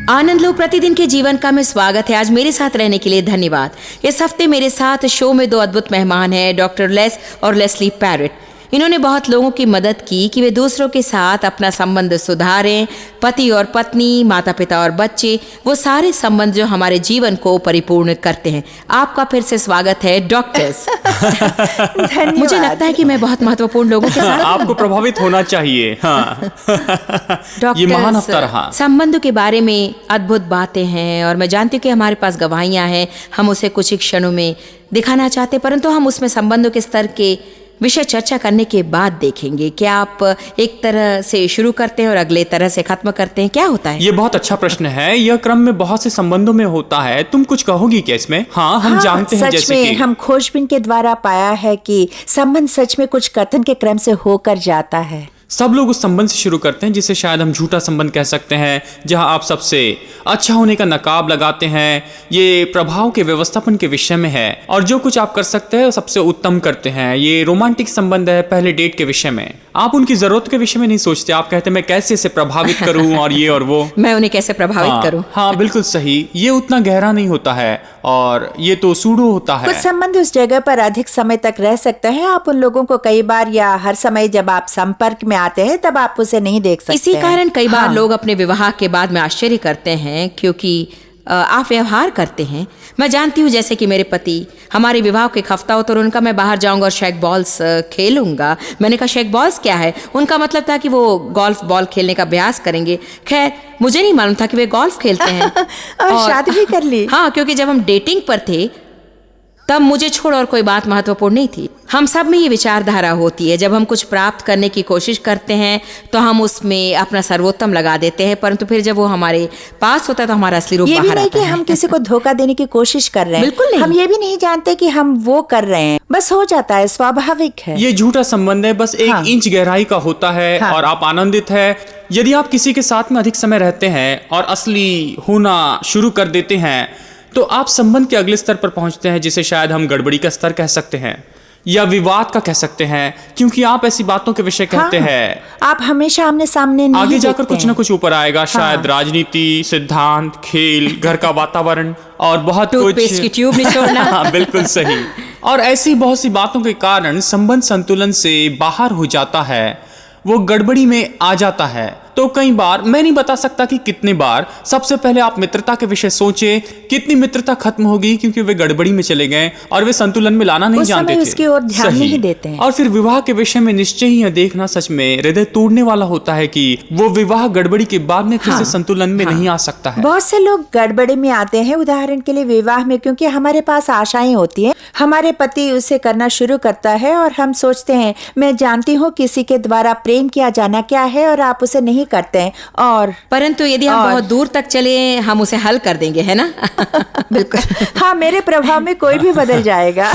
आनंद लो प्रतिदिन के जीवन का में स्वागत है। आज मेरे साथ रहने के लिए धन्यवाद। इस हफ्ते मेरे साथ शो में 2 अद्भुत मेहमान हैं, डॉक्टर लेस और लेस्ली पैरेट। इन्होंने बहुत लोगों की मदद की कि वे दूसरों के साथ अपना संबंध सुधारें। पति और पत्नी, माता पिता और बच्चे, वो सारे संबंध जो हमारे जीवन को परिपूर्ण करते हैं। आपका फिर से स्वागत है डॉक्टर्स। मुझे लगता है कि मैं बहुत महत्वपूर्ण लोगों के साथ आपको प्रभावित होना चाहिए। हाँ। ये महान हफ्ता रहा। संबंधों के बारे में अद्भुत बातें हैं और मैं जानती हूँ कि हमारे पास गवाहियां हैं। हम उसे कुछ ही क्षणों में दिखाना चाहते, परंतु हम उसमें संबंधों के स्तर के विषय चर्चा करने के बाद देखेंगे। क्या आप एक तरह से शुरू करते हैं और अगले तरह से खत्म करते हैं? क्या होता है? ये बहुत अच्छा प्रश्न है। यह क्रम में बहुत से संबंधों में होता है। तुम कुछ कहोगी क्या इसमें? हाँ, हम जानते हैं जैसे कि हम खोजबीन के द्वारा पाया है कि संबंध सच में कुछ कथन के क्रम से होकर जाता है। सब लोग उस संबंध से शुरू करते हैं जिसे शायद हम झूठा संबंध कह सकते हैं, जहां आप सबसे अच्छा होने का नकाब लगाते हैं। ये प्रभाव के व्यवस्थापन के विषय में है और जो कुछ आप कर सकते हैं सबसे उत्तम करते हैं। ये रोमांटिक संबंध है, पहले डेट के विषय में। आप उनकी जरूरत के विषय में नहीं सोचते। आप कहते हैं मैं कैसे इसे प्रभावित करूं और ये और वो। मैं उन्हें कैसे प्रभावित करूं? हाँ, बिल्कुल सही। ये उतना गहरा नहीं होता है और ये तो सूडो होता है। कुछ संबंध उस जगह पर अधिक समय तक रह सकते हैं। आप उन लोगों को कई बार या हर समय जब आप संपर्क में आते हैं तब आप उसे नहीं देख सकते। इसी कारण कई बार लोग अपने विवाह के बाद में आश्चर्य करते हैं क्योंकि आप व्यवहार करते हैं। मैं जानती हूँ जैसे कि मेरे पति, हमारे विवाह के एक हफ्ता हो तो उनका मैं बाहर जाऊंगा और शेक बॉल्स खेलूंगा। मैंने कहा शेक बॉल्स क्या है? उनका मतलब था कि वो गोल्फ बॉल खेलने का अभ्यास करेंगे। खैर, मुझे नहीं मालूम था कि वे गोल्फ खेलते हैं। और शादी भी कर ली। हाँ, क्योंकि जब हम डेटिंग पर थे तब मुझे छोड़ और कोई बात महत्वपूर्ण नहीं थी। हम सब में ये विचारधारा होती है, जब हम कुछ प्राप्त करने की कोशिश करते हैं तो हम उसमें अपना सर्वोत्तम लगा देते हैं, परंतु फिर जब वो हमारे पास होता है तो हमारा असली रूप बाहर आता है। ये भी नहीं कि हम किसी को धोखा देने की कोशिश कर रहे हैं। बिल्कुल नहीं। हम ये भी नहीं जानते कि हम वो कर रहे हैं, बस हो जाता है, स्वाभाविक है। ये झूठा संबंध है, बस 1 इंच गहराई का होता है। और आप आनंदित है। यदि आप किसी के साथ में अधिक समय रहते हैं और असली होना शुरू कर देते हैं तो आप संबंध के अगले स्तर पर पहुंचते हैं, जिसे शायद हम गड़बड़ी का स्तर कह सकते हैं या विवाद का कह सकते हैं, क्योंकि आप ऐसी बातों के विषय कहते हैं। आप हमेशा आमने सामने नहीं आगे जाकर देखते कुछ ना कुछ ऊपर आएगा। शायद राजनीति, सिद्धांत, खेल, घर का वातावरण और बहुत कुछ। टूथपेस्ट की ट्यूब निचोड़ना। हाँ, बिल्कुल सही। और ऐसी बहुत सी बातों के कारण संबंध संतुलन से बाहर हो जाता है, वो गड़बड़ी में आ जाता है। तो कई बार, मैं नहीं बता सकता कि कितने बार, सबसे पहले आप मित्रता के विषय सोचे। कितनी मित्रता खत्म होगी क्योंकि वे गड़बड़ी में चले गए और वे संतुलन में लाना नहीं जानते थे। उसकी ओर ध्यान नहीं देते हैं। और फिर विवाह के विषय में निश्चय ही यह देखना सच में हृदय तोड़ने वाला होता है कि वो विवाह गड़बड़ी के बाद में फिर से संतुलन में नहीं आ सकता है। बहुत से लोग गड़बड़ी में आते हैं, उदाहरण के लिए विवाह में, क्योंकि हमारे पास आशाएं होती हैं। हमारे पति उसे करना शुरू करता है और हम सोचते हैं मैं जानती हूँ किसी के द्वारा प्रेम किया जाना क्या है, और आप उसे नहीं करते हैं। और परंतु यदि हम बहुत दूर तक चले हम उसे हल कर देंगे, है ना? बिल्कुल। हाँ, मेरे प्रभाव में कोई भी बदल जाएगा।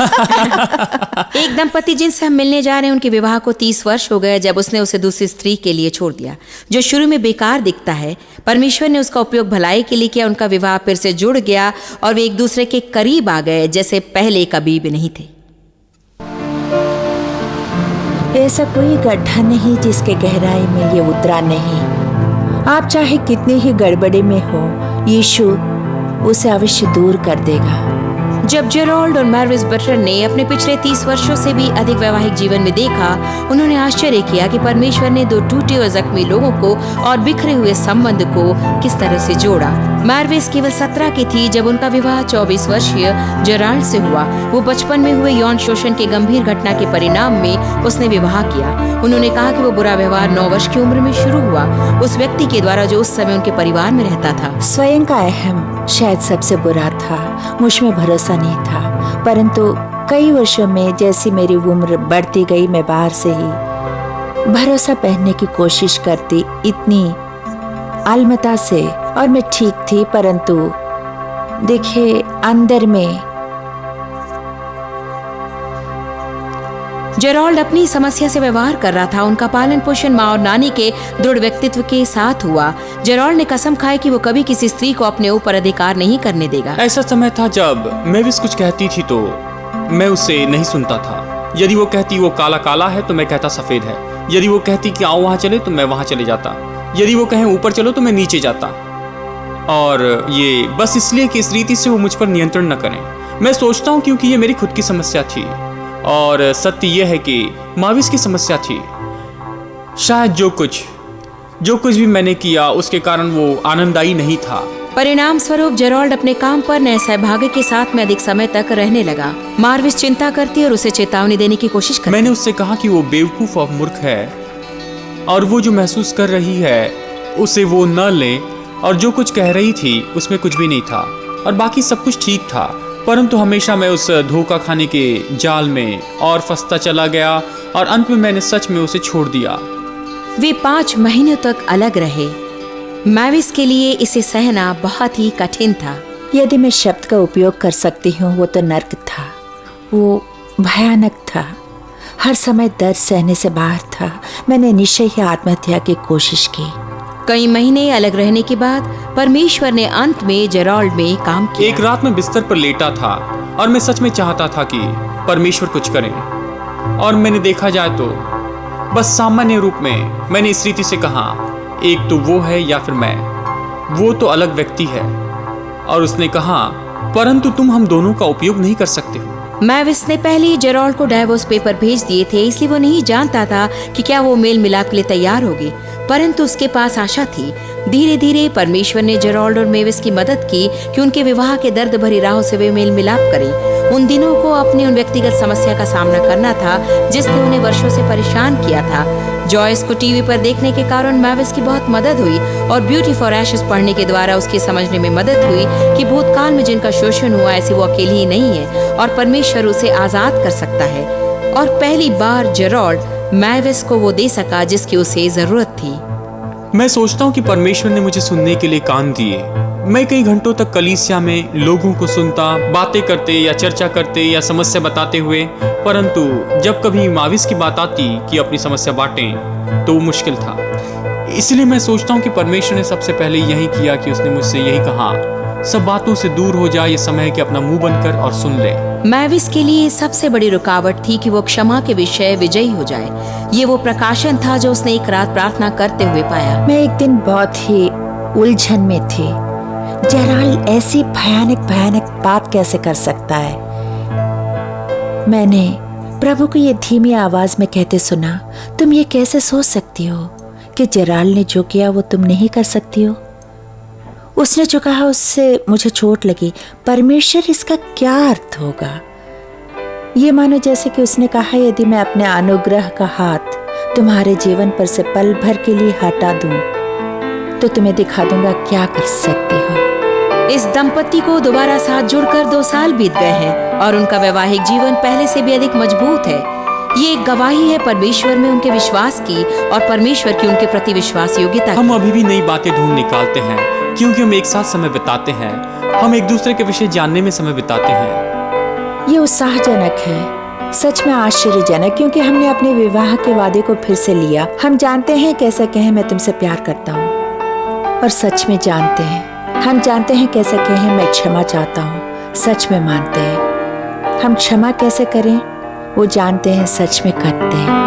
एक दंपति जिनसे हम मिलने जा रहे हैं, उनके विवाह को 30 वर्ष हो गए जब उसने उसे दूसरी स्त्री के लिए छोड़ दिया। जो शुरू में बेकार दिखता है, परमेश्वर ने उसका उपयोग भलाई के लिए किया। उनका विवाह फिर से जुड़ गया और वे एक दूसरे के करीब आ गए जैसे पहले कभी भी नहीं थे। ऐसा कोई गड्ढा नहीं जिसके गहराई में ये उतरा नहीं। आप चाहे कितनी ही गड़बड़ी में हो, यीशु उसे अवश्य दूर कर देगा। जब जेरोल्ड और मैरविस बटलर ने अपने पिछले 30 वर्षों से भी अधिक वैवाहिक जीवन में देखा, उन्होंने आश्चर्य किया कि परमेश्वर ने 2 टूटे और जख्मी लोगों को और बिखरे हुए संबंध को किस तरह से जोड़ा। मैरविस केवल 17 की थी जब उनका विवाह 24 वर्षीय जेराल्ड से हुआ। वो बचपन में हुए यौन शोषण के गंभीर घटना के परिणाम में उसने विवाह किया। उन्होंने कहा कि वो बुरा व्यवहार 9 वर्ष की उम्र में शुरू हुआ, उस व्यक्ति के द्वारा जो उस समय उनके परिवार में रहता था। स्वयं का अहम शायद सबसे बुरा था। मुझ में भरोसा नहीं था, परंतु कई वर्षों में जैसी मेरी उम्र बढ़ती गई, मैं बाहर से ही भरोसा पहनने की कोशिश करती, इतनी अलमता से, और मैं ठीक थी। परंतु देखिए, अंदर में जेरोल्ड अपनी समस्या से व्यवहार कर रहा था। उनका पालन पोषण माँ और नानी के दृढ़ व्यक्तित्व के साथ हुआ। जेरोल्ड ने कसम खाई कि वो कभी किसी स्त्री को अपने ऊपर अधिकार नहीं करने देगा। ऐसा समय था जब मैविस कुछ कहती थी तो मैं उसे नहीं सुनता था। यदि वो कहती वो काला काला है तो मैं कहता सफेद है। यदि वो कहती कि आओ वहां चले तो मैं वहां चले जाता। यदि वो कहें ऊपर चलो तो मैं नीचे जाता। और ये बस इसलिए कि इस रीति से वो मुझ पर नियंत्रण न करें। मैं सोचता हूँ क्योंकि ये मेरी खुद की समस्या थी और सत्य यह है कि माविस की समस्या थी। शायद जो कुछ भी मैंने किया उसके कारण वो आनंददायी नहीं था। परिणाम स्वरूप जेरोल्ड अपने काम पर नए सहभागी के साथ में अधिक समय तक रहने लगा। मार्विस चिंता करती और उसे चेतावनी देने की कोशिश करती। मैंने उससे कहा कि वो बेवकूफ और मूर्ख है और वो जो महसूस कर रही है उसे वो न ले, और जो कुछ कह रही थी उसमें कुछ भी नहीं था और बाकी सब कुछ ठीक था। परंतु हमेशा मैं उस धोखा खाने के जाल में और फंसता चला गया और अंत में मैंने सच में उसे छोड़ दिया। वे 5 महीनों तक अलग रहे। मैविस के लिए इसे सहना बहुत ही कठिन था। यदि मैं शब्द का उपयोग कर सकती हूँ, वो तो नर्क था, वो भयानक था। हर समय दर्द सहने से बाहर था। मैंने निश्चय ही आत्महत्या की कोशिश की। कई महीने अलग रहने के बाद परमेश्वर ने अंत में जेरोल्ड में काम किया। एक रात मैं बिस्तर पर लेटा था और मैं सच में चाहता था कि परमेश्वर कुछ करे, और मैंने देखा जाए तो बस सामान्य रूप में मैंने इस रीति से कहा, एक तो वो है या फिर मैं, वो तो अलग व्यक्ति है। और उसने कहा, परंतु तुम हम दोनों का उपयोग नहीं कर सकते हो। मैविस ने पहले ही जेरोल्ड को डाइवोर्स पेपर भेज दिए थे, इसलिए वो नहीं जानता था कि क्या वो मेल मिलाप के लिए तैयार होगी, परंतु उसके पास आशा थी। धीरे धीरे परमेश्वर ने जेरोल्ड और मैविस की मदद की कि उनके विवाह के दर्द भरी राहों से वे मेल मिलाप करें। उन दिनों को अपनी उन व्यक्तिगत समस्या का सामना करना था जिसने उन्हें वर्षों से परेशान किया था। जॉयस को टीवी पर देखने के कारण मैविस की बहुत मदद हुई और ब्यूटी फॉर एशेस पढ़ने के द्वारा उसके समझने में मदद हुई कि भूतकाल में जिनका शोषण हुआ ऐसी वो अकेली ही नहीं है और परमेश्वर उसे आजाद कर सकता है। और पहली बार जेरोल्ड मैविस को वो दे सका जिसकी उसे जरूरत थी। मैं सोचता हूँ कि परमेश्वर ने मुझे सुनने के लिए कान दिए। मैं कई घंटों तक कलीसिया में लोगों को सुनता, बातें करते या चर्चा करते या समस्या बताते हुए, परंतु जब कभी माविस की बात आती कि अपनी समस्या बांटें तो वो मुश्किल था। इसलिए मैं सोचता हूँ कि परमेश्वर ने सबसे पहले यही किया कि उसने मुझसे यही कहा, सब बातों से दूर हो जा, ये समय है कि अपना मुंह बंद कर और सुन ले। मैविस के लिए सबसे बड़ी रुकावट थी कि वो क्षमा के विषय विजयी हो जाए। ये वो प्रकाशन था जो उसने एक रात प्रार्थना करते हुए पाया। मैं एक दिन बहुत ही उलझन में थी। जेरोल्ड ऐसी भयानक बात कैसे कर सकता है? मैंने प्रभु को ये धीमी आवाज में कहते सुना, तुम ये कैसे सोच सकती हो कि जेरोल्ड ने जो किया वो तुम नहीं कर सकती हो? उसने जो कहा उससे मुझे चोट लगी। परमेश्वर, इसका क्या अर्थ होगा? ये मानो जैसे कि उसने कहा, यदि मैं अपने अनुग्रह का हाथ तुम्हारे जीवन पर से पल भर के लिए हटा दूं, तो तुम्हें दिखा दूंगा क्या कर सकती हो। इस दंपति को दोबारा साथ जुड़कर 2 साल बीत गए हैं और उनका वैवाहिक जीवन पहले से भी अधिक मजबूत है। ये एक गवाही है परमेश्वर में उनके विश्वास की और परमेश्वर की उनके प्रति विश्वास योग्यता। हम अभी भी नई बातें ढूंढ निकालते हैं क्योंकि हम एक साथ समय बिताते हैं। हम एक दूसरे के विषय जानने में समय बिताते हैं। ये उत्साहजनक है, सच में आश्चर्यजनक, क्योंकि हमने अपने विवाह के वादे को फिर से लिया। हम जानते हैं कैसे कहें मैं तुमसे प्यार करता हूँ, और सच में जानते हैं। हम जानते हैं कैसे कहें मैं क्षमा चाहता हूँ, सच में मानते हैं। हम क्षमा कैसे करें वो जानते हैं, सच में करते हैं।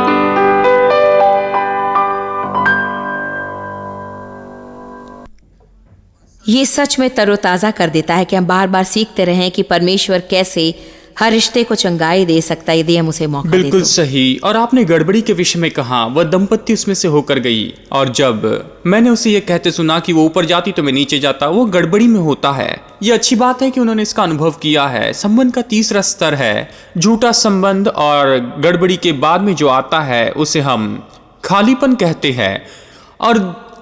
ये सच में तरोताजा कर देता है कि हम बार बार सीखते रहें कि परमेश्वर कैसे हर रिश्ते को चंगाई दे सकता है यदि हम उसे मौका दें। बिल्कुल सही। और आपने गड़बड़ी के विषय में कहा, वह दंपत्ति उसमें से होकर गई, और जब मैंने उसे ये कहते सुना कि वो ऊपर जाती तो मैं नीचे जाता, वो गड़बड़ी में होता है। ये अच्छी बात है कि उन्होंने इसका अनुभव किया है। संबंध का तीसरा स्तर है झूठा संबंध, और गड़बड़ी के बाद में जो आता है उसे हम खालीपन कहते हैं।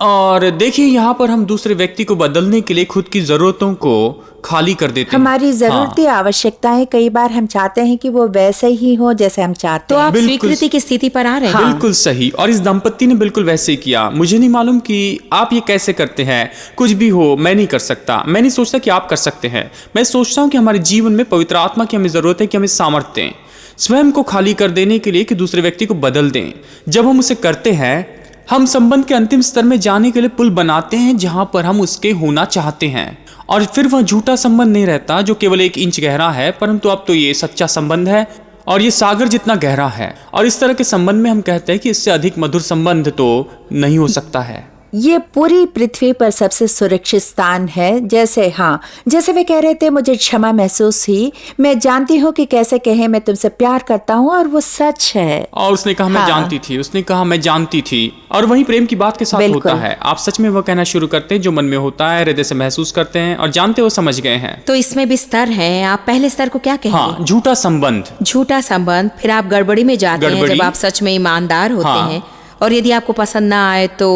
और देखिए, यहाँ पर हम दूसरे व्यक्ति को बदलने के लिए खुद की जरूरतों को खाली कर देते हैं। हमारी जरूरतें, आवश्यकताएं, कई बार हम चाहते हैं कि वो वैसे ही हो जैसे हम चाहते तो हैं। आप स्वीकृति की स्थिति पर आ रहे हैं। बिल्कुल सही। और इस दंपत्ति ने बिल्कुल वैसे ही किया। मुझे नहीं मालूम कि आप ये कैसे करते हैं। कुछ भी हो, मैं नहीं कर सकता। मैं नहीं सोचता कि आप कर सकते हैं। मैं सोचता हूँ कि हमारे जीवन में पवित्र आत्मा की हमें जरूरत है कि हमें सामर्थ्य दें स्वयं को खाली कर देने के लिए, कि दूसरे व्यक्ति को बदल दें। जब हम उसे करते हैं, हम संबंध के अंतिम स्तर में जाने के लिए पुल बनाते हैं जहां पर हम उसके होना चाहते हैं। और फिर वह झूठा संबंध नहीं रहता जो केवल 1 इंच गहरा है, परंतु अब तो ये सच्चा संबंध है और ये सागर जितना गहरा है। और इस तरह के संबंध में हम कहते हैं कि इससे अधिक मधुर संबंध तो नहीं हो सकता है। ये पूरी पृथ्वी पर सबसे सुरक्षित स्थान है। जैसे वे कह रहे थे, मुझे क्षमा महसूस हुई। मैं जानती हूँ कि कैसे कहें मैं तुमसे प्यार करता हूँ, और वो सच है। और उसने कहा मैं जानती थी, उसने कहा मैं जानती थी। और वही प्रेम की बात के साथ होता है। आप सच में वो कहना शुरू करते हैं जो मन में होता है, हृदय से महसूस करते हैं और जानते हो समझ गए हैं। तो इसमें भी स्तर हैं। आप पहले स्तर को क्या कहेंगे? हाँ, झूठा संबंध। झूठा संबंध। फिर आप गड़बड़ी में जाते हैं जब आप सच में ईमानदार होते हैं, और यदि आपको पसंद ना आए तो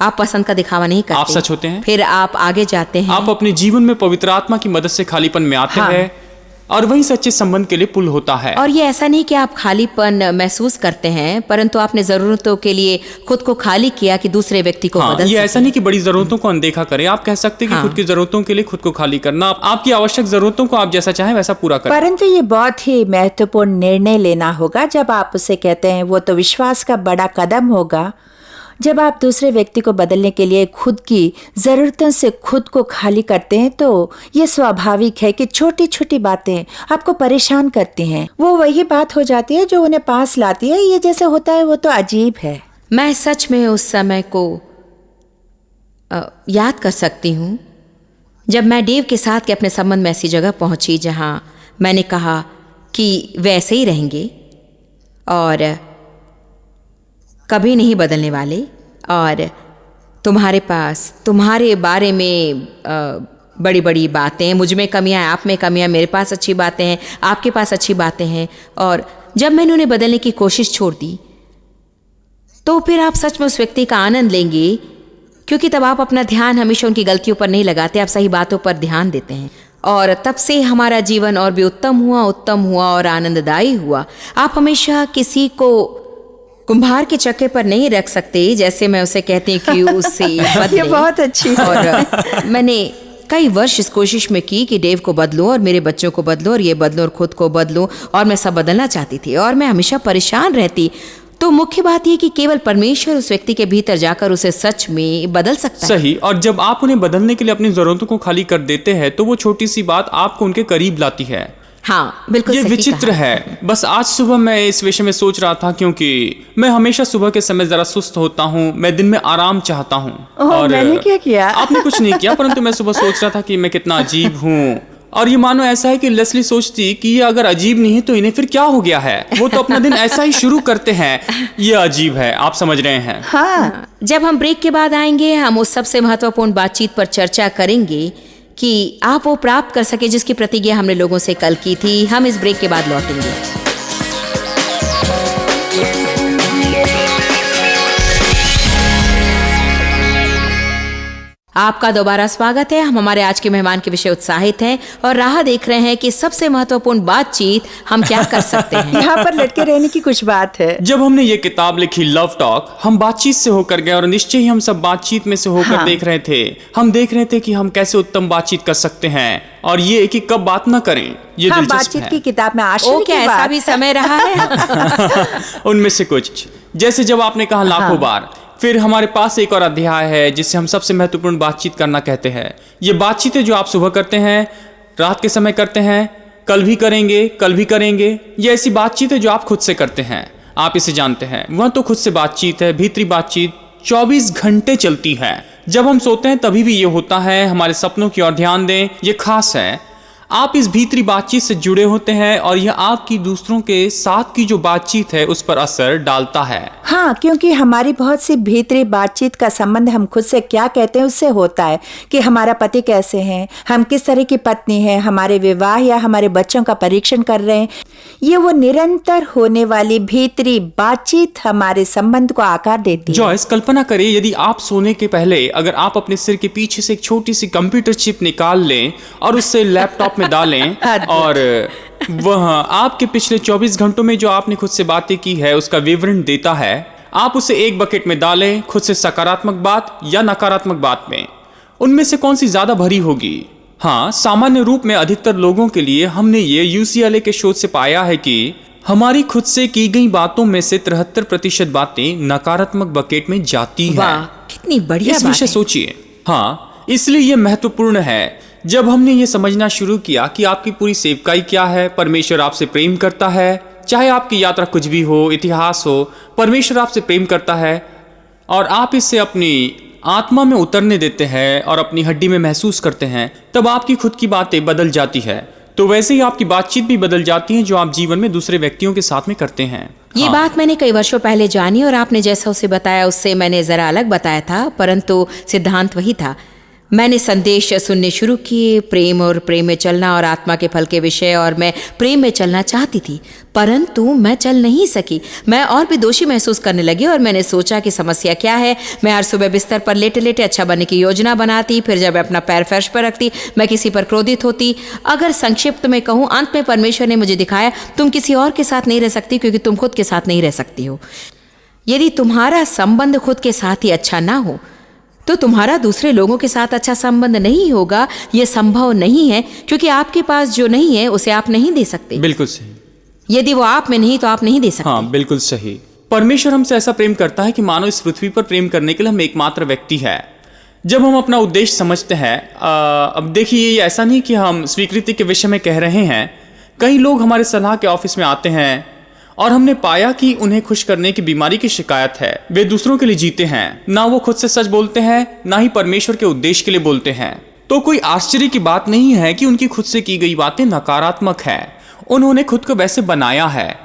आप पसंद का दिखावा नहीं करते, आप सच होते हैं। फिर आप आगे जाते हैं। आप अपने जीवन में पवित्र आत्मा की मदद से खालीपन में आते हैं, और वही सच्चे संबंध के लिए पुल होता है। और ये ऐसा नहीं कि आप खालीपन महसूस करते हैं, परंतु आपने जरूरतों के लिए खुद को खाली किया कि दूसरे व्यक्ति को बदल ये ऐसा नहीं कि बड़ी जरूरतों को अनदेखा करें। आप कह सकते हैं कि खुद की जरूरतों के लिए खुद को खाली करना, आपकी आवश्यक जरूरतों को आप जैसा चाहें वैसा पूरा करें। परंतु ये बहुत ही महत्वपूर्ण निर्णय लेना होगा जब आप उसे कहते हैं। वो तो विश्वास का बड़ा कदम होगा। जब आप दूसरे व्यक्ति को बदलने के लिए खुद की ज़रूरतों से खुद को खाली करते हैं, तो ये स्वाभाविक है कि छोटी छोटी बातें आपको परेशान करती हैं। वो वही बात हो जाती है जो उन्हें पास लाती है। ये जैसे होता है वो तो अजीब है। मैं सच में उस समय को याद कर सकती हूँ जब मैं डेव के साथ के अपने संबंध में ऐसी जगह पहुँची जहाँ मैंने कहा कि वैसे ही रहेंगे और कभी नहीं बदलने वाले, और तुम्हारे पास तुम्हारे बारे में बड़ी बड़ी बातें, मुझ में कमियां, आप में कमियां, मेरे पास अच्छी बातें हैं, आपके पास अच्छी बातें हैं। और जब मैंने उन्हें बदलने की कोशिश छोड़ दी, तो फिर आप सच में उस व्यक्ति का आनंद लेंगे, क्योंकि तब आप अपना ध्यान हमेशा उनकी गलतियों पर नहीं लगाते, आप सही बातों पर ध्यान देते हैं। और तब से हमारा जीवन और भी उत्तम हुआ और आनंददायी हुआ। आप हमेशा किसी को कुम्हार के चक्के पर नहीं रख सकते, जैसे मैं उसे कहती हूँ कि उससे बदले। ये बहुत अच्छी है। और मैंने कई वर्ष इस कोशिश में की कि डेव को बदलूं और मेरे बच्चों को बदलूं और ये बदलूं और खुद को बदलूं, और मैं सब बदलना चाहती थी और मैं हमेशा परेशान रहती। तो मुख्य बात यह कि केवल परमेश्वर उस व्यक्ति के भीतर जाकर उसे सच में बदल सकता है। सही। और जब आप उन्हें बदलने के लिए अपनी जरूरतों को खाली कर देते हैं, तो वो छोटी सी बात आपको उनके करीब लाती है। हाँ, बिल्कुल ये सही विचित्र कहा। है। बस आज सुबह मैं इस विषय में सोच रहा था, क्योंकि मैं हमेशा सुबह के समय जरा सुस्त होता हूँ। मैं दिन में आराम चाहता हूँ। और मैंने क्या किया? आपने कुछ नहीं किया, परंतु मैं सुबह सोच रहा था कि मैं कितना अजीब हूँ। और ये मानो ऐसा है कि लेस्ली सोचती कि ये अगर अजीब नहीं है तो इन्हें फिर क्या हो गया है। वो तो अपना दिन ऐसा ही शुरू करते हैं। ये अजीब है, आप समझ रहे हैं। हाँ, जब हम ब्रेक के बाद आएंगे, हम उस सबसे महत्वपूर्ण बातचीत पर चर्चा करेंगे कि आप वो प्राप्त कर सके जिसकी प्रतिज्ञा हमने लोगों से कल की थी। हम इस ब्रेक के बाद लौटेंगे। आपका दोबारा स्वागत है। हम हमारे आज के मेहमान के विषय उत्साहित हैं और राह देख रहे हैं कि सबसे महत्वपूर्ण बातचीत हम क्या कर सकते हैं। यहाँ पर लटके रहने की कुछ बात है। जब हमने ये किताब लिखी लव टॉक, हम बातचीत से होकर गए और निश्चय ही हम सब बातचीत में से होकर देख रहे थे। हम देख रहे थे कि हम कैसे उत्तम बातचीत कर सकते हैं, और ये कि कब बात ना करें। ये दिलचस्प बातचीत है। की किताब में आश्चर्य क्या की ऐसा बात। भी समय रहा है? उनमें से कुछ, जैसे जब आपने कहा लाखों बार। फिर हमारे पास एक और अध्याय है जिसे हम सबसे महत्वपूर्ण बातचीत करना कहते हैं। ये बातचीतें जो आप सुबह करते हैं, रात के समय करते हैं, कल भी करेंगे। ये ऐसी बातचीतें जो आप खुद से करते हैं, आप इसे जानते हैं। वह तो खुद से बातचीत है, भीतरी बातचीत 24 घंटे चलती है। जब हम सोते हैं तभी भी ये होता है। हमारे सपनों की ओर ध्यान दें, ये खास है। आप इस भीतरी बातचीत से जुड़े होते हैं और यह आपकी दूसरों के साथ की जो बातचीत है उस पर असर डालता है। हाँ, क्योंकि हमारी बहुत सी भीतरी बातचीत का संबंध हम खुद से क्या कहते हैं उससे होता है कि हमारा पति कैसे हैं, हम किस तरह की पत्नी हैं, हमारे विवाह या हमारे बच्चों का परीक्षण कर रहे हैं। ये वो निरंतर होने वाली भीतरी बातचीत हमारे संबंध को आकार देती है। जॉयस, कल्पना करिए यदि आप सोने के पहले अगर आप अपने सिर के पीछे से एक छोटी सी कंप्यूटर चिप निकाल लें और उससे लैपटॉप में डालें और वह आपके पिछले 24 घंटों में जो आपने खुद से बातें की है उसका विवरण देता है। आप उसे एक बकेट में डालें, खुद से सकारात्मक बात या नकारात्मक बात में। उनमें से कौन सी ज्यादा भरी होगी? हाँ, सामान्य रूप में अधिकतर लोगों के लिए हमने ये UCLA के शोध से पाया है कि हमारी खुद से की गई बातों में से 73% बातें नकारात्मक बकेट में जाती हैं। वाह, कितनी बढ़िया इस बात विषय है। सोचिए। हाँ, इसलिए यह महत्वपूर्ण है। जब हमने ये समझना शुरू किया कि आपकी पूरी सेवकाई क्या है, परमेश्वर आपसे प्रेम करता है, चाहे आपकी यात्रा कुछ भी हो, इतिहास हो, परमेश्वर आपसे प्रेम करता है और आप इससे अपनी आत्मा में उतरने देते हैं और अपनी हड्डी में महसूस करते हैं, तब आपकी खुद की बातें बदल जाती है। तो वैसे ही आपकी बातचीत भी बदल जाती है जो आप जीवन में दूसरे व्यक्तियों के साथ में करते हैं। ये बात मैंने कई वर्षों पहले जानी और आपने जैसा उसे बताया उससे मैंने जरा अलग बताया था, परंतु सिद्धांत वही था। मैंने संदेश सुनने शुरू किए, प्रेम और प्रेम में चलना और आत्मा के फल के विषय, और मैं प्रेम में चलना चाहती थी परंतु मैं चल नहीं सकी। मैं और भी दोषी महसूस करने लगी और मैंने सोचा कि समस्या क्या है। मैं हर सुबह बिस्तर पर लेटे लेटे अच्छा बनने की योजना बनाती, फिर जब मैं अपना पैर फर्श पर रखती मैं किसी पर क्रोधित होती। अगर संक्षिप्त में कहूँ, अंत में परमेश्वर ने मुझे दिखाया तुम किसी और के साथ नहीं रह सकती क्योंकि तुम खुद के साथ नहीं रह सकती हो। यदि तुम्हारा संबंध खुद के साथ ही अच्छा ना हो तो तुम्हारा दूसरे लोगों के साथ अच्छा संबंध नहीं होगा। यह संभव नहीं है क्योंकि आपके पास जो नहीं है उसे आप नहीं दे सकते। बिल्कुल सही। यदि वो आप में नहीं तो आप नहीं दे सकते। हाँ, बिल्कुल सही। परमेश्वर हमसे ऐसा प्रेम करता है कि मानो इस पृथ्वी पर प्रेम करने के लिए हम एकमात्र व्यक्ति है। जब हम अपना उद्देश्य समझते हैं, अब देखिए ये ऐसा नहीं कि हम स्वीकृति के विषय में कह रहे हैं। कई लोग हमारे सलाह के ऑफिस में आते हैं और हमने पाया कि उन्हें खुश करने की बीमारी की शिकायत है। वे दूसरों के लिए जीते हैं, ना वो खुद से सच बोलते हैं ना ही परमेश्वर के उद्देश्य के लिए बोलते हैं। तो कोई आश्चर्य की बात नहीं है कि उनकी खुद से की गई बातें नकारात्मक है। उन्होंने खुद को वैसे बनाया है।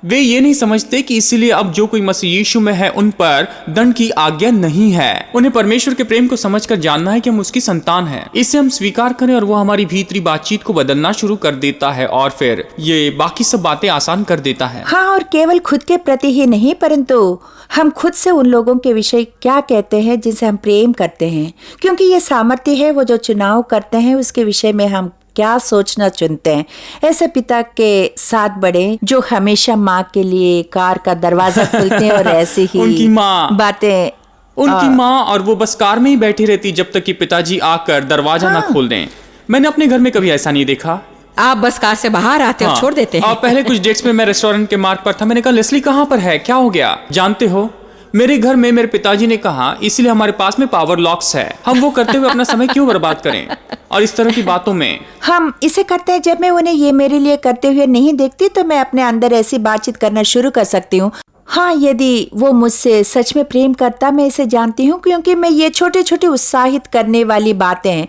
वे ये नहीं समझते कि इसीलिए अब जो कोई मसीह यीशु में है उन पर दंड की आज्ञा नहीं है। उन्हें परमेश्वर के प्रेम को समझकर जानना है कि हम उसकी संतान हैं। इसे हम स्वीकार करें और वो हमारी भीतरी बातचीत को बदलना शुरू कर देता है और फिर ये बाकी सब बातें आसान कर देता है। हाँ, और केवल खुद के प्रति ही नहीं परंतु हम खुद से उन लोगों के विषय क्या कहते हैं जिनसे हम प्रेम करते हैं, क्योंकि ये सामर्थ्य है वो जो चुनाव करते हैं उसके विषय में हम क्या सोचना चुनते हैं। ऐसे पिता के साथ बड़े जो हमेशा माँ के लिए कार का दरवाजा खोलते हैं और ऐसे ही उनकी माँ बातें उनकी माँ और वो बस कार में ही बैठी रहती जब तक कि पिताजी आकर दरवाजा ना खोल दें। मैंने अपने घर में कभी ऐसा नहीं देखा। आप बस कार से बाहर आते और छोड़ देते हैं। और पहले कुछ डेट्स में मैं रेस्टोरेंट के मार्ग पर था। मैंने कहा लेस्ली कहाँ पर है, क्या हो गया? जानते हो, मेरे घर में मेरे पिताजी ने कहा इसलिए हमारे पास में पावर लॉक्स है, हम वो करते हुए अपना समय क्यों बर्बाद करें। और इस तरह की बातों में हम इसे करते हैं। जब मैं उन्हें ये मेरे लिए करते हुए नहीं देखती तो मैं अपने अंदर ऐसी बातचीत करना शुरू कर सकती हूँ। हाँ, यदि वो मुझसे सच में प्रेम करता, मैं इसे जानती हूँ क्योंकि मैं ये छोटे छोटे उत्साहित करने वाली बातें हैं,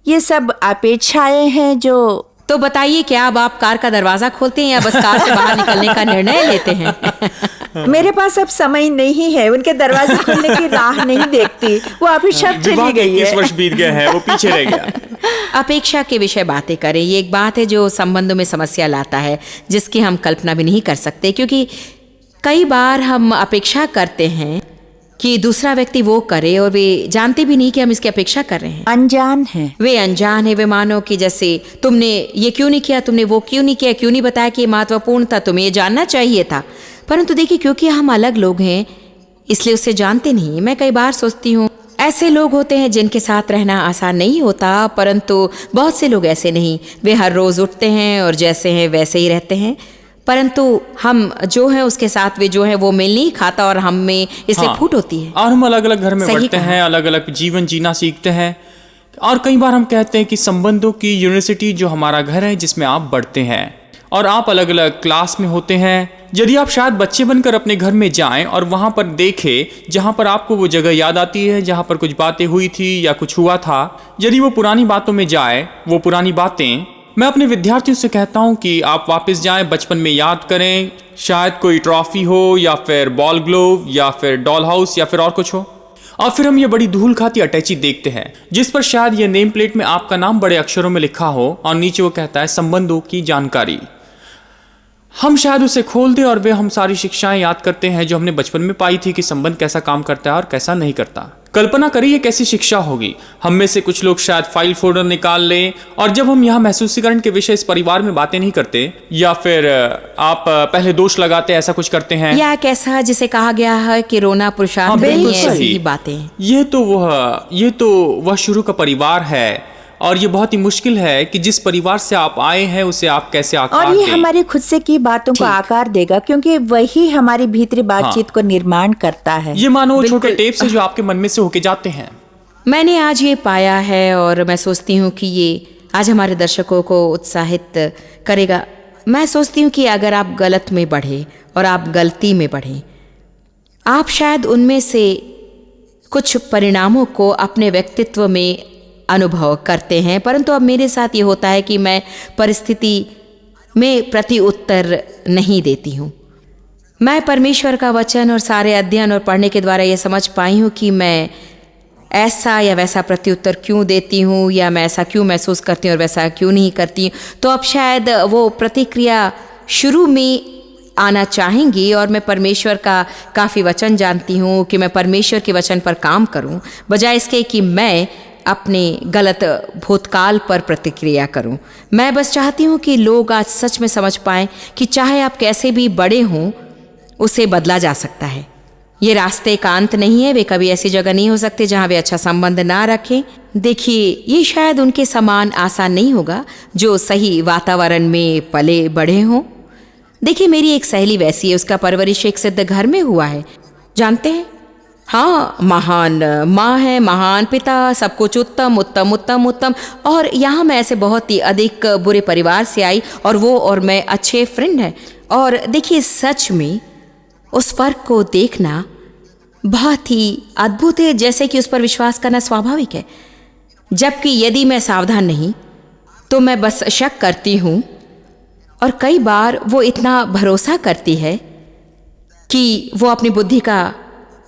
ये सब अपेक्षाएं हैं जो। तो बताइए, क्या अब आप कार का दरवाजा खोलते हैं या बस कार से बाहर निकलने का निर्णय लेते हैं? मेरे पास अब समय नहीं है, उनके दरवाजे खोलने की राह नहीं देखती। वो अभी शब्द चली गई है। 21 वर्ष बीत गए हैं, वो पीछे रह गया। अपेक्षा के विषय बातें करें। ये एक बात है जो संबंधों में समस्या लाता है, जिसकी हम कल्पना भी नहीं कर सकते, क्योंकि कई बार हम अपेक्षा करते हैं कि दूसरा व्यक्ति वो करे और वे जानते भी नहीं कि हम इसकी अपेक्षा कर रहे हैं। अनजान है, वे अनजान है। वे मानो कि जैसे तुमने ये क्यों नहीं किया, तुमने वो क्यों नहीं किया, क्यों नहीं बताया कि ये महत्वपूर्ण था, तुम्हें ये जानना चाहिए था। परंतु देखिए, क्योंकि हम अलग लोग हैं इसलिए उसे जानते नहीं। मैं कई बार सोचती हूँ ऐसे लोग होते हैं जिनके साथ रहना आसान नहीं होता, परंतु बहुत से लोग ऐसे नहीं। वे हर रोज उठते हैं और जैसे हैं वैसे ही रहते हैं, परंतु हम जो है उसके साथ वे जो है वो मेल नहीं खाता और हम में इसलिए फूट होती है। और हम अलग अलग घर में सही बढ़ते कहा। हैं, अलग अलग जीवन जीना सीखते हैं। और कई बार हम कहते हैं कि संबंधों की यूनिवर्सिटी जो हमारा घर है जिसमें आप बढ़ते हैं, और आप अलग अलग क्लास में होते हैं। यदि आप शायद बच्चे बनकर अपने घर में जाएं और वहां पर देखें जहां पर आपको वो जगह याद आती है जहां पर कुछ बातें हुई थी या कुछ हुआ था, यदि वो पुरानी बातों में जाए, वो पुरानी बातें, मैं अपने विद्यार्थियों से कहता हूं कि आप वापस जाएं, बचपन में याद करें। शायद कोई ट्रॉफी हो या फिर बॉल ग्लोव या फिर डॉल हाउस या फिर और कुछ हो। और फिर हम ये बड़ी धूल खाती अटैची देखते हैं जिस पर शायद ये नेम प्लेट में आपका नाम बड़े अक्षरों में लिखा हो और नीचे वो कहता है संबंधों की जानकारी। हम शायद उसे खोल दें और वे हम सारी शिक्षाएं याद करते हैं जो हमने बचपन में पाई थी कि संबंध कैसा काम करता है और कैसा नहीं करता। कल्पना करिए कैसी शिक्षा होगी। हम में से कुछ लोग शायद फाइल फोल्डर निकाल लें और जब हम यहाँ महसूसीकरण के विषय इस परिवार में बातें नहीं करते, या फिर आप पहले दोष लगाते ऐसा कुछ करते हैं, या कैसा जिसे कहा गया है कि रोना पुरुषार्थ नहीं है, ऐसी ही बातें। ये तो वह शुरू का परिवार है और ये बहुत ही मुश्किल है कि जिस परिवार से आप आए हैं उसे आप कैसे आकार और ये दें। हमारी खुद से की बातों को आकार देगा क्योंकि वही हमारी भीतरी बातचीत को निर्माण करता है। ये मानो छोटे टेप से जो आपके मन में से होके जाते हैं। मैंने आज ये पाया है और मैं सोचती हूँ कि ये आज हमारे दर्शकों को उत्साहित करेगा। मैं सोचती हूँ कि अगर आप गलत में बढ़े और आप गलती में बढ़े, आप शायद उनमें से कुछ परिणामों को अपने व्यक्तित्व में अनुभव करते हैं, परंतु अब मेरे साथ ये होता है कि मैं परिस्थिति में प्रति उत्तर नहीं देती हूँ। मैं परमेश्वर का वचन और सारे अध्ययन और पढ़ने के द्वारा ये समझ पाई हूँ कि मैं ऐसा या वैसा प्रत्युत्तर क्यों देती हूँ, या मैं ऐसा क्यों महसूस करती हूँ और वैसा क्यों नहीं करती। तो अब शायद वो प्रतिक्रिया शुरू में आना चाहेंगी और मैं परमेश्वर का काफ़ी वचन जानती हूँ कि मैं परमेश्वर के वचन पर काम करूँ, बजाय इसके कि मैं अपने गलत भूतकाल पर प्रतिक्रिया करूं। मैं बस चाहती हूं कि लोग आज सच में समझ पाएं कि चाहे आप कैसे भी बड़े हों, उसे बदला जा सकता है। ये रास्ते का अंत नहीं है। वे कभी ऐसी जगह नहीं हो सकते जहां वे अच्छा संबंध ना रखें। देखिए, ये शायद उनके समान आसान नहीं होगा जो सही वातावरण में पले बड़े हों। देखिए, मेरी एक सहेली वैसी है, उसका परवरिश एक सिद्ध घर में हुआ है, जानते हैं। हाँ, महान माँ है, महान पिता, सब कुछ उत्तम उत्तम उत्तम उत्तम। और यहाँ मैं ऐसे बहुत ही अधिक बुरे परिवार से आई और वो और मैं अच्छे फ्रेंड हैं। और देखिए, सच में उस फर्क को देखना बहुत ही अद्भुत है, जैसे कि उस पर विश्वास करना स्वाभाविक है। जबकि यदि मैं सावधान नहीं तो मैं बस शक करती हूँ, और कई बार वो इतना भरोसा करती है कि वो अपनी बुद्धि का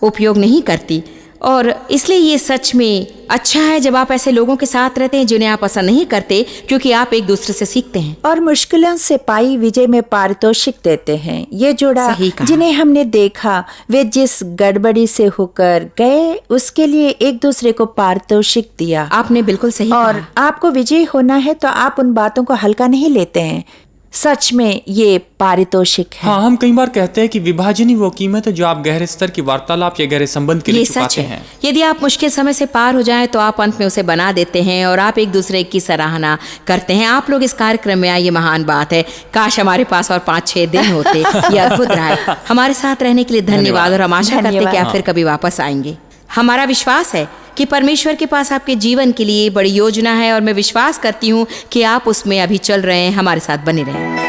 उपयोग नहीं करती। और इसलिए ये सच में अच्छा है जब आप ऐसे लोगों के साथ रहते हैं जिन्हें आप पसंद नहीं करते, क्योंकि आप एक दूसरे से सीखते हैं और मुश्किलों से पाई विजय में पारितोषिक देते हैं। ये जोड़ा जिन्हें हमने देखा, वे जिस गड़बड़ी से होकर गए उसके लिए एक दूसरे को पारितोषिक दिया। आपने बिल्कुल सही और आपको विजयी होना है तो आप उन बातों को हल्का नहीं लेते हैं। सच में ये पारितोषिक है। हाँ, हम कई बार कहते हैं कि विभाजन ही वो कीमत है जो आप गहरे स्तर की वार्तालाप या गहरे संबंध के लिए चुकाते हैं। यदि आप मुश्किल समय से पार हो जाएं तो आप अंत में उसे बना देते हैं और आप एक दूसरे की सराहना करते हैं। आप लोग इस कार्यक्रम में आए, ये महान बात है। काश हमारे पास और 5-6 दिन होते। ये अद्भुत रहा है। हमारे साथ रहने के लिए धन्यवाद और हम आशा करते हैं कि आप फिर कभी वापस आएंगे। हमारा विश्वास है कि परमेश्वर के पास आपके जीवन के लिए बड़ी योजना है और मैं विश्वास करती हूँ कि आप उसमें अभी चल रहे हैं। हमारे साथ बने रहें।